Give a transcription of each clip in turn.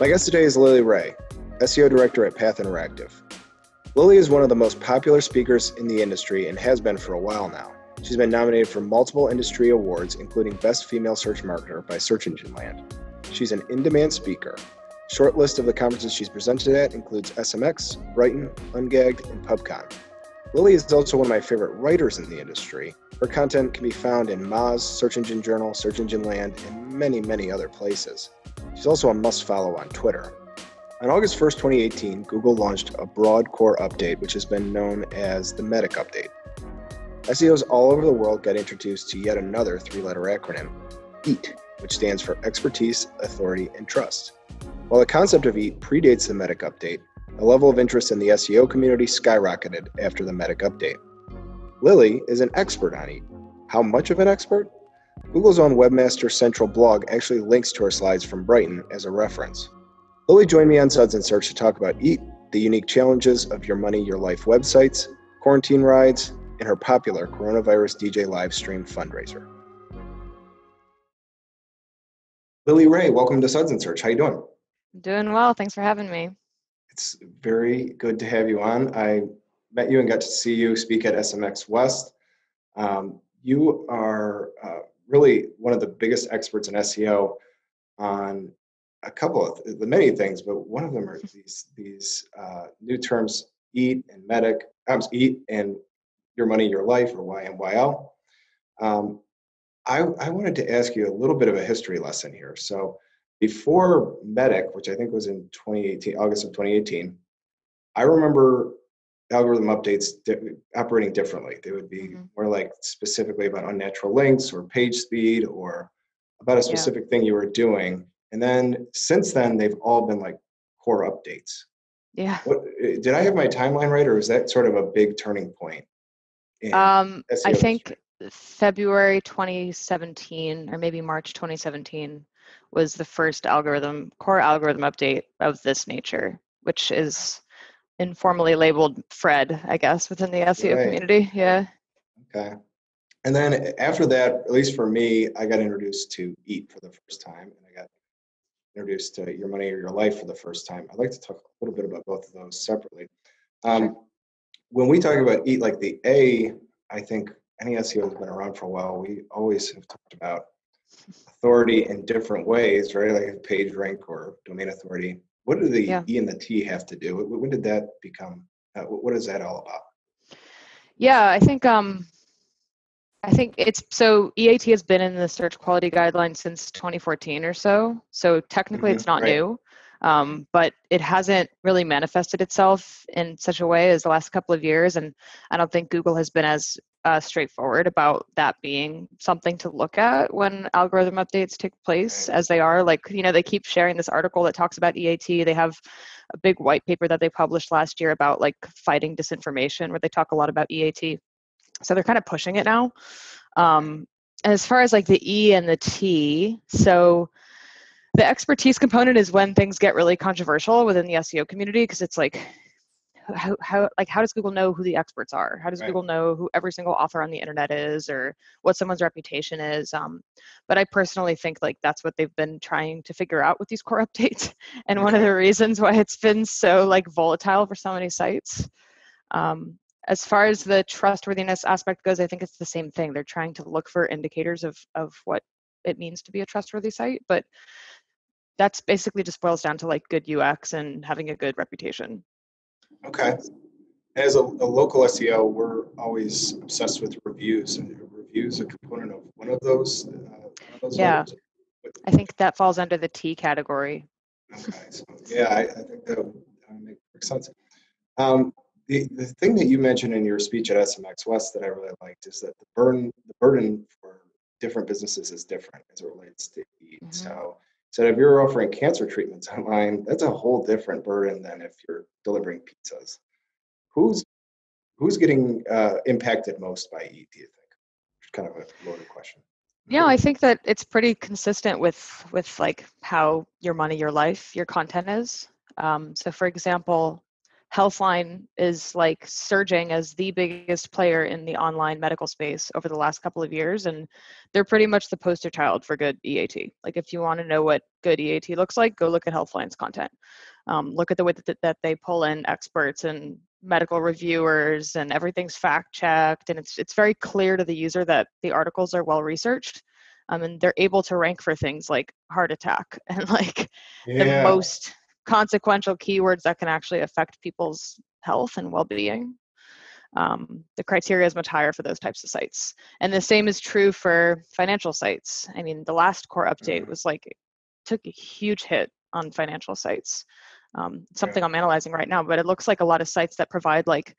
My guest today is Lily Ray, SEO Director at Path Interactive. Lily is one of the most popular speakers in the industry and has been for a while now. She's been nominated for multiple industry awards, including Best Female Search Marketer by Search Engine Land. She's an in-demand speaker. Short list of the conferences she's presented at includes SMX, Brighton, Ungagged, and PubCon. Lily is also one of my favorite writers in the industry. Her content can be found in Moz, Search Engine Journal, Search Engine Land, and many, many other places. She's also a must-follow on Twitter. On August 1st, 2018, Google launched a broad core update, which has been known as the Medic Update. SEOs all over the world got introduced to yet another three-letter acronym, EAT, which stands for Expertise, Authority, and Trust. While the concept of EAT predates the Medic Update, the level of interest in the SEO community skyrocketed after the Medic Update. Lily is an expert on EAT. How much of an expert? Google's own Webmaster Central blog actually links to her slides from Brighton as a reference. Lily joined me on Suds and Search to talk about EAT, the unique challenges of your money, your life websites, quarantine rides, and her popular coronavirus DJ live stream fundraiser. Lily Ray, welcome to Suds and Search. How you doing? Doing well. Thanks for having me. It's very good to have you on. I met you and got to see you speak at SMX West. You are really one of the biggest experts in SEO on a couple of the many things, but one of them are these new terms, EAT and Medic, EAT and your money, your life, or YMYL. I wanted to ask you a little bit of a history lesson here. So before Medic, which I think was in 2018, August of 2018, I remember algorithm updates operating differently. They would be more like specifically about unnatural links or page speed or about a specific thing you were doing. And then since then, they've all been like core updates. Yeah. Did I have my timeline right, or is that sort of a big turning point in SEO I think history? February 2017 or maybe March 2017 was the first core algorithm update of this nature, which is informally labeled Fred, I guess, within the SEO community. Yeah. Okay. And then after that, at least for me, I got introduced to EAT for the first time, and I got introduced to Your Money or Your Life for the first time. I'd like to talk a little bit about both of those separately. Sure. When we talk about EAT, like the A, I think any SEO has been around for a while. We always have talked about authority in different ways, right? Like page rank or domain authority. What do the E and the T have to do? When did that become? What is that all about? Yeah, I think it's so EAT has been in the search quality guidelines since 2014 or so. So technically it's not new, but it hasn't really manifested itself in such a way as the last couple of years. And I don't think Google has been as straightforward about that being something to look at when algorithm updates take place as they are. Like, they keep sharing this article that talks about EAT. They have a big white paper that they published last year about like fighting disinformation, where they talk a lot about EAT. So they're kind of pushing it now. As far as like the E and the T, so the expertise component is when things get really controversial within the SEO community, because it's like, how does Google know who the experts are? How does Google know who every single author on the internet is, or what someone's reputation is? But I personally think like that's what they've been trying to figure out with these core updates, and one of the reasons why it's been so like volatile for so many sites. As far as the trustworthiness aspect goes, I think it's the same thing. They're trying to look for indicators of what it means to be a trustworthy site, but that's basically just boils down to like good UX and having a good reputation. Okay. As a local SEO, we're always obsessed with reviews, and reviews a component of one of those letters? I think that falls under the T category. Okay. So, I think that would make sense. The thing that you mentioned in your speech at SMX West that I really liked is that the burden for different businesses is different as it relates to EAT. So if you're offering cancer treatments online, that's a whole different burden than if you're delivering pizzas. Who's getting impacted most by EAT, do you think? It's kind of a loaded question. Yeah, I think that it's pretty consistent with like how your money, your life, your content is. So for example, Healthline is like surging as the biggest player in the online medical space over the last couple of years. And they're pretty much the poster child for good EAT. Like if you want to know what good EAT looks like, go look at Healthline's content. Look at the way that they pull in experts and medical reviewers, and everything's fact checked. And it's very clear to the user that the articles are well researched. And they're able to rank for things like heart attack and like the most consequential keywords that can actually affect people's health and well-being. The criteria is much higher for those types of sites. And the same is true for financial sites. I mean, the last core update was like, took a huge hit on financial sites. Something I'm analyzing right now, but it looks like a lot of sites that provide like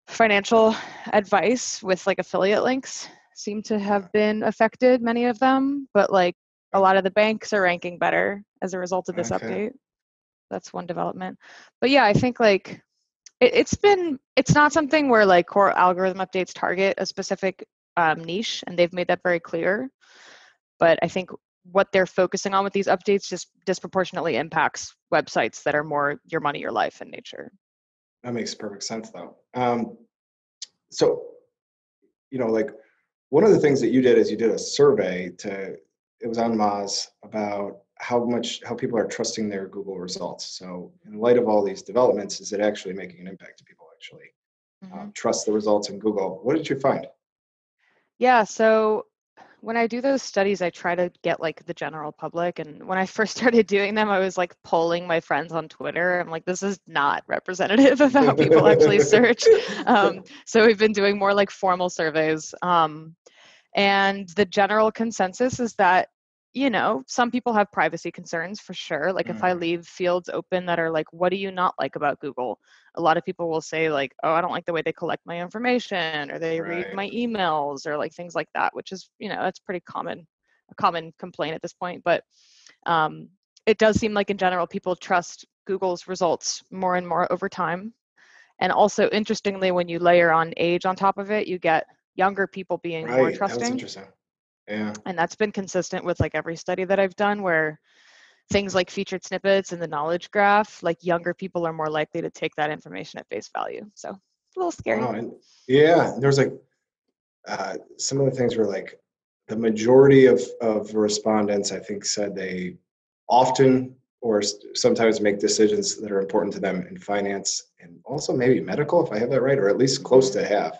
financial advice with like affiliate links seem to have been affected, many of them, but like a lot of the banks are ranking better as a result of this update. That's one development. But yeah, I think like it's not something where like core algorithm updates target a specific niche, and they've made that very clear. But I think what they're focusing on with these updates just disproportionately impacts websites that are more your money, your life in nature. That makes perfect sense though. So, like one of the things that you did is you did a survey it was on Moz about how people are trusting their Google results. So in light of all these developments, is it actually making an impact to people actually trust the results in Google? What did you find? Yeah, so when I do those studies, I try to get like the general public. And when I first started doing them, I was like polling my friends on Twitter. I'm like, this is not representative of how people actually search. So we've been doing more like formal surveys. And the general consensus is that, some people have privacy concerns for sure. Like if I leave fields open that are like, what do you not like about Google? A lot of people will say like, oh, I don't like the way they collect my information, or they read my emails, or like things like that, which is, that's a common complaint at this point. But it does seem like in general, people trust Google's results more and more over time. And also, interestingly, when you layer on age on top of it, you get younger people being more trusting. That was interesting. Yeah. And that's been consistent with like every study that I've done, where things like featured snippets and the knowledge graph, like younger people are more likely to take that information at face value. So it's a little scary. Wow. And there's like some of the things were like the majority of respondents, I think, said they often or sometimes make decisions that are important to them in finance and also maybe medical, if I have that right, or at least close to half.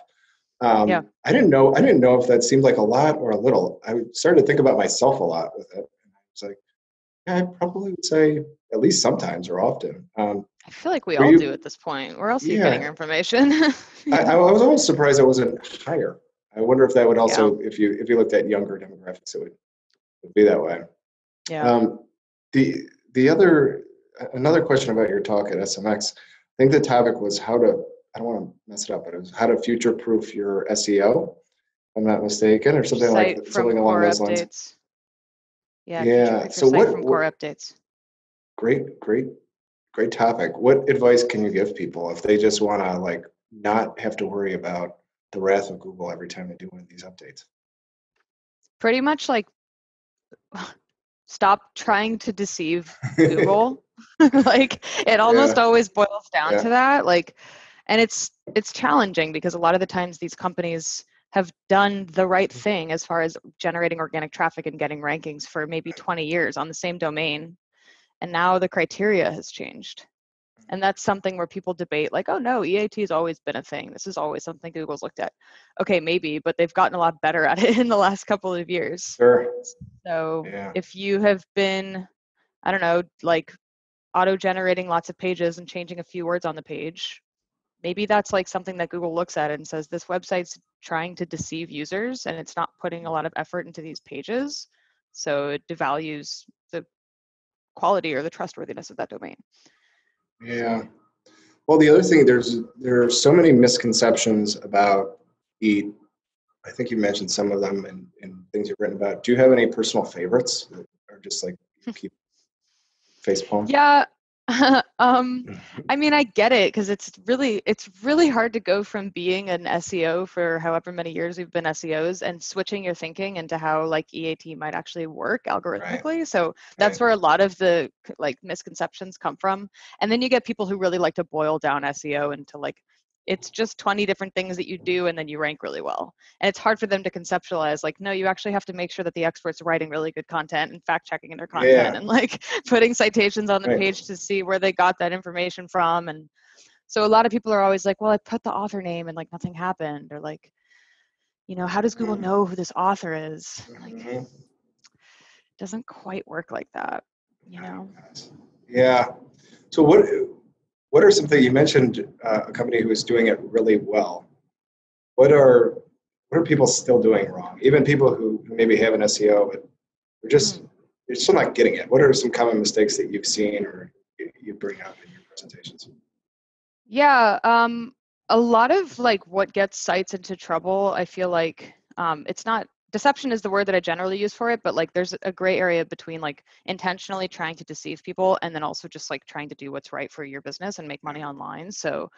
I didn't know if that seemed like a lot or a little. I started to think about myself a lot with it. It's like, I probably would say at least sometimes or often. I feel like we all do at this point. Where else are you getting your information? I was almost surprised it wasn't higher. I wonder if that would also, if you looked at younger demographics, it would be that way. Yeah. Another question about your talk at SMX, I think the topic was I don't want to mess it up, but it was how to future-proof your SEO, if I'm not mistaken, or something along those lines. Yeah. So from core updates. Great topic. What advice can you give people if they just want to like not have to worry about the wrath of Google every time they do one of these updates? Pretty much like stop trying to deceive Google. Like it almost always boils down to that. Like, and it's challenging because a lot of the times these companies have done the right thing as far as generating organic traffic and getting rankings for maybe 20 years on the same domain. And now the criteria has changed. And that's something where people debate like, oh no, EAT has always been a thing. This is always something Google's looked at. Okay, maybe, but they've gotten a lot better at it in the last couple of years. Sure. So if you have been, I don't know, like auto-generating lots of pages and changing a few words on the page, maybe that's like something that Google looks at and says, this website's trying to deceive users and it's not putting a lot of effort into these pages. So it devalues the quality or the trustworthiness of that domain. Yeah. Well, the other thing, there are so many misconceptions about EAT. I think you mentioned some of them in things you've written about. Do you have any personal favorites that are just like you keep facepalm? Yeah, I mean, I get it because it's really hard to go from being an SEO for however many years we've been SEOs and switching your thinking into how like EAT might actually work Right. algorithmically. So that's Right. where a lot of the like misconceptions come from. And then you get people who really like to boil down SEO into like it's just 20 different things that you do and then you rank really well. And it's hard for them to conceptualize like, no, you actually have to make sure that the expert's writing really good content and fact checking their content Yeah. and like putting citations on the Right. page to see where they got that information from. And so a lot of people are always like, well, I put the author name and like nothing happened. Or like, how does Google know who this author is? Like, it doesn't quite work like that, Yeah. So what are some things you mentioned? A company who is doing it really well. What are people still doing wrong? Even people who maybe have an SEO, but they're still not getting it. What are some common mistakes that you've seen or you bring up in your presentations? Yeah, a lot of like what gets sites into trouble, I feel like it's not deception is the word that I generally use for it, but like there's a gray area between like intentionally trying to deceive people and then also just like trying to do what's right for your business and make money online. So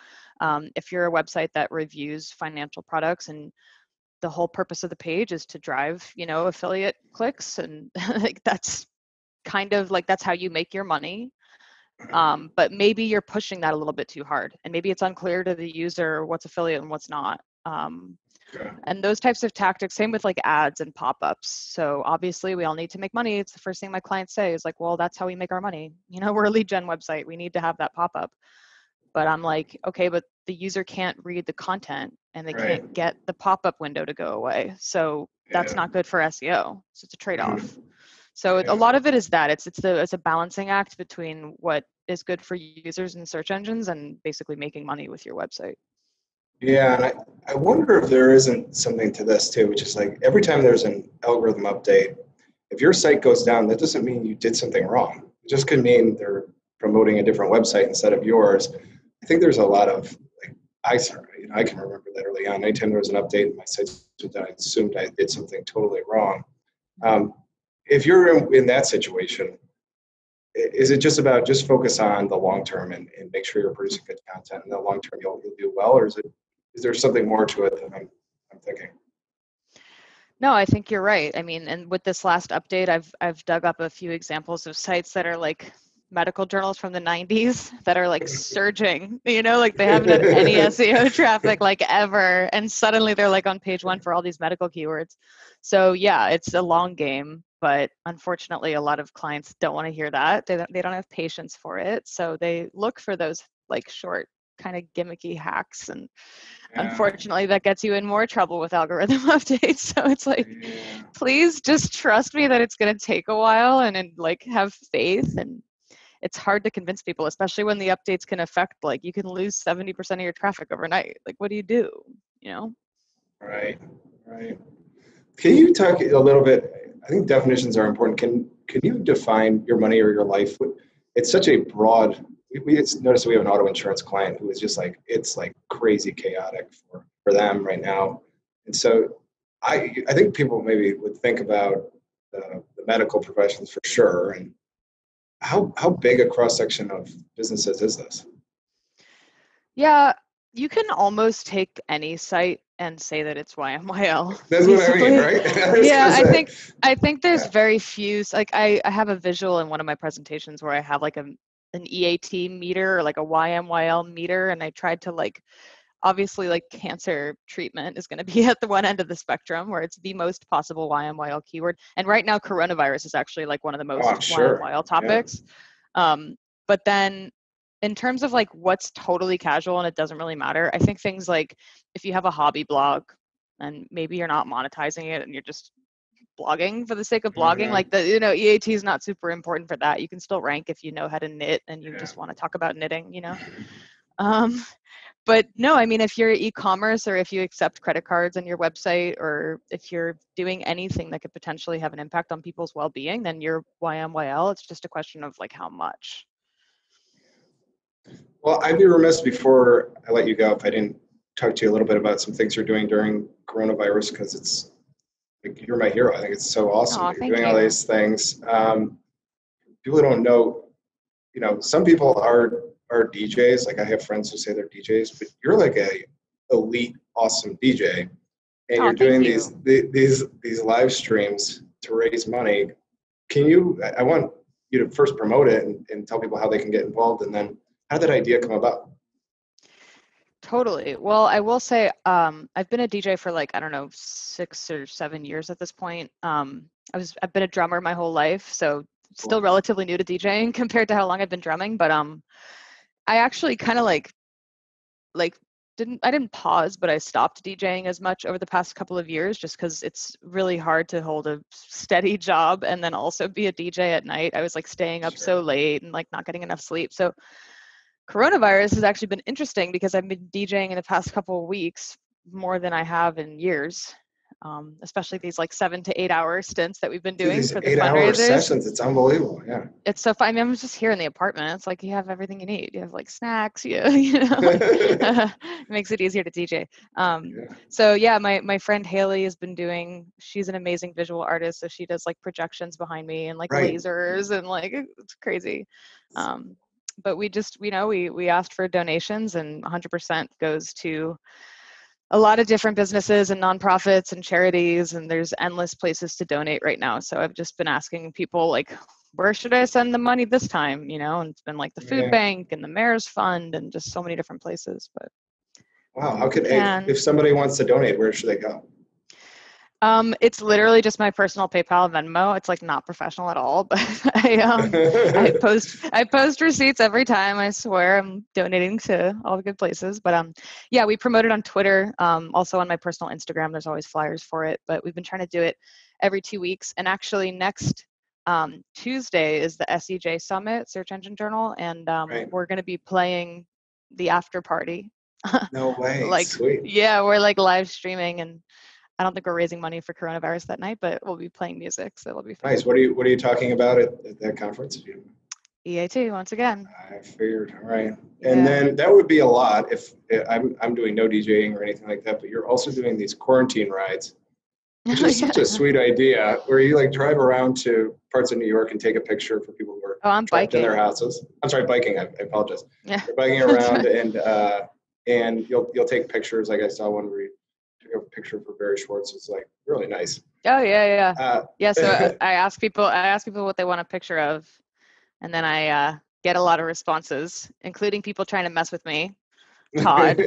if you're a website that reviews financial products and the whole purpose of the page is to drive, affiliate clicks and like that's kind of like that's how you make your money. But maybe you're pushing that a little bit too hard and maybe it's unclear to the user what's affiliate and what's not. And those types of tactics, same with like ads and pop-ups. So obviously we all need to make money. It's the first thing my clients say is like, well, that's how we make our money. We're a lead gen website. We need to have that pop-up. But I'm like, okay, but the user can't read the content and they Right. can't get the pop-up window to go away. So that's not good for SEO. So it's a trade-off. So a lot of it is that it's a balancing act between what is good for users and search engines and basically making money with your website. Yeah, and I wonder if there isn't something to this too, which is like every time there's an algorithm update, if your site goes down, that doesn't mean you did something wrong. It just could mean they're promoting a different website instead of yours. I think there's a lot of like I can remember that early on. Anytime there was an update and my site was down, I assumed I did something totally wrong. If you're in that situation, is it just about just focus on the long term and make sure you're producing good content and the long term you'll do well, or is there something more to it than I'm thinking? No, I think you're right. I mean, and with this last update, I've dug up a few examples of sites that are like medical journals from the 90s that are like surging, like they haven't had any SEO traffic like ever. And suddenly they're like on page one for all these medical keywords. So yeah, it's a long game, but unfortunately a lot of clients don't want to hear that. They don't have patience for it. So they look for those like short kind of gimmicky hacks, and unfortunately that gets you in more trouble with algorithm updates. So it's like, please just trust me that it's going to take a while and like have faith. And it's hard to convince people, especially when the updates can affect, like you can lose 70% of your traffic overnight. Like, what do you do? Right. Can you talk a little bit? I think definitions are important. Can you define your money or your life? It's such a broad. We noticed we have an auto insurance client who is just like it's like crazy chaotic for them right now, and so I think people maybe would think about the medical professions for sure. And how big a cross section of businesses is this? Yeah, you can almost take any site and say that it's YMYL. That's Basically. what I mean, right? Yeah, I think there's very few. Like I have a visual in one of my presentations where I have like an EAT meter or like a YMYL meter, and I tried to like obviously like cancer treatment is going to be at the one end of the spectrum where it's the most possible YMYL keyword. And right now coronavirus is actually like one of the most YMYL topics. But then in terms of like what's totally casual and it doesn't really matter, I think things like if you have a hobby blog and maybe you're not monetizing it and you're just blogging for the sake of blogging, like the EAT is not super important for that. You can still rank if you know how to knit and you just want to talk about knitting, But no, I mean, if you're e-commerce or if you accept credit cards on your website or if you're doing anything that could potentially have an impact on people's well-being, then you're YMYL. It's just a question of like how much. Well, I'd be remiss before I let you go if I didn't talk to you a little bit about some things you're doing during coronavirus, because it's like you're my hero. I think it's so awesome that you're doing all these things. People don't know, some people are DJs. Like I have friends who say they're DJs, but you're like a elite, awesome DJ, and you're doing these live streams to raise money. I want you to first promote it and tell people how they can get involved, and then how did that idea come about? Totally. Well, I will say I've been a DJ for like, I don't know, 6 or 7 years at this point. I've been a drummer my whole life, so still relatively new to DJing compared to how long I've been drumming. But I actually kind of like didn't pause, but I stopped DJing as much over the past couple of years just because it's really hard to hold a steady job and then also be a DJ at night. I was like staying up so late and like not getting enough sleep. So coronavirus has actually been interesting because I've been DJing in the past couple of weeks more than I have in years, especially these like 7 to 8 hour stints that we've been doing for the 8-hour sessions. It's unbelievable. Yeah. It's so fun. I mean, I'm just here in the apartment. It's like you have everything you need. You have like snacks. It makes it easier to DJ. So yeah, my friend Haley has been she's an amazing visual artist. So she does like projections behind me and like lasers and like it's crazy. But we just, we asked for donations and 100% goes to a lot of different businesses and nonprofits and charities, and there's endless places to donate right now. So I've just been asking people like, where should I send the money this time? And it's been like the food bank and the mayor's fund and just so many different places. But wow, if somebody wants to donate, where should they go? It's literally just my personal PayPal, Venmo. It's like not professional at all, but I post receipts every time. I swear I'm donating to all the good places. But yeah, we promote it on Twitter. Also on my personal Instagram, there's always flyers for it. But we've been trying to do it every 2 weeks. And actually, next Tuesday is the SEJ Summit, Search Engine Journal, and we're going to be playing the after party. No way! Sweet. Yeah, we're like live streaming and. I don't think we're raising money for coronavirus that night, but we'll be playing music, so it'll be fun. Nice. What are you talking about at that conference? EA2 once again. I figured. All right. And then that would be a lot if I'm doing no DJing or anything like that, but you're also doing these quarantine rides, which is such a sweet idea, where you like drive around to parts of New York and take a picture for people who are trapped in their houses. I'm sorry, biking. I apologize. Yeah. You're biking around and you'll take pictures. Like I saw one where you took a picture for Barry Schwartz. It's like really nice. Oh yeah. So I ask people what they want a picture of, and then I get a lot of responses, including people trying to mess with me. Todd.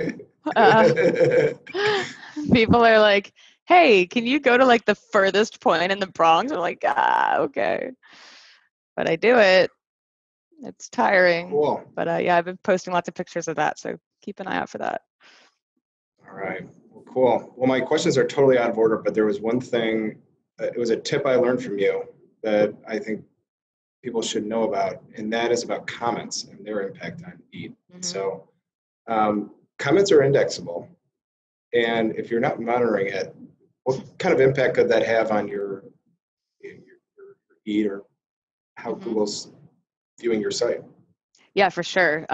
People are like, hey, can you go to like the furthest point in the Bronx? I'm like, okay. But I do it. It's tiring. Cool. But I've been posting lots of pictures of that, so keep an eye out for that. All right. Well, cool. Well, my questions are totally out of order, but there was one thing, it was a tip I learned from you that I think people should know about, and that is about comments and their impact on feed. Mm-hmm. So comments are indexable, and if you're not monitoring it, what kind of impact could that have on your feed or how Google's viewing your site? Yeah, for sure.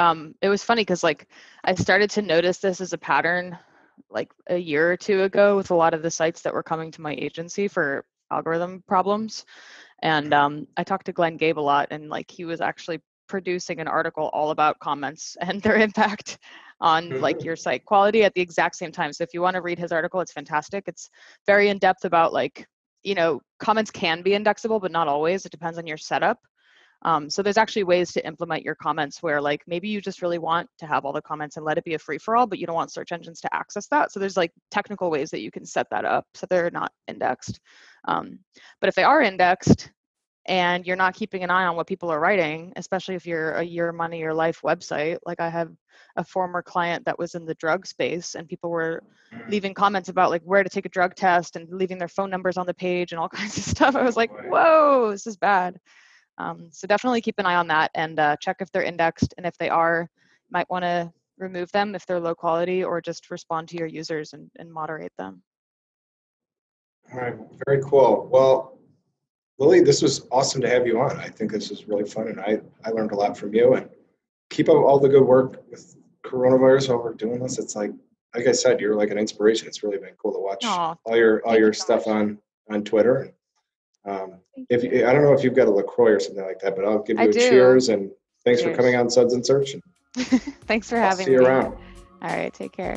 It was funny because like I started to notice this as a pattern like a year or two ago with a lot of the sites that were coming to my agency for algorithm problems. And I talked to Glenn Gabe a lot, and like he was actually producing an article all about comments and their impact on like your site quality at the exact same time. So if you want to read his article, it's fantastic. It's very in depth about like, comments can be indexable, but not always. It depends on your setup. So there's actually ways to implement your comments where like maybe you just really want to have all the comments and let it be a free-for-all, but you don't want search engines to access that. So there's like technical ways that you can set that up so they're not indexed. But if they are indexed and you're not keeping an eye on what people are writing, especially if you're a Your Money, Your Life website, like I have a former client that was in the drug space and people were leaving comments about like where to take a drug test and leaving their phone numbers on the page and all kinds of stuff. I was like, whoa, this is bad. So definitely keep an eye on that and check if they're indexed. And if they are, you might want to remove them if they're low quality or just respond to your users and moderate them. All right, very cool. Well, Lily, this was awesome to have you on. I think this was really fun, and I learned a lot from you. And keep up all the good work with coronavirus while we're doing this. It's like I said, you're like an inspiration. It's really been cool to watch all your stuff on Twitter. I don't know if you've got a LaCroix or something like that, but I'll give you a cheers and Thanks for Cheers. coming on Suds and Search. Thanks for I'll having see you me. around. All right, take care.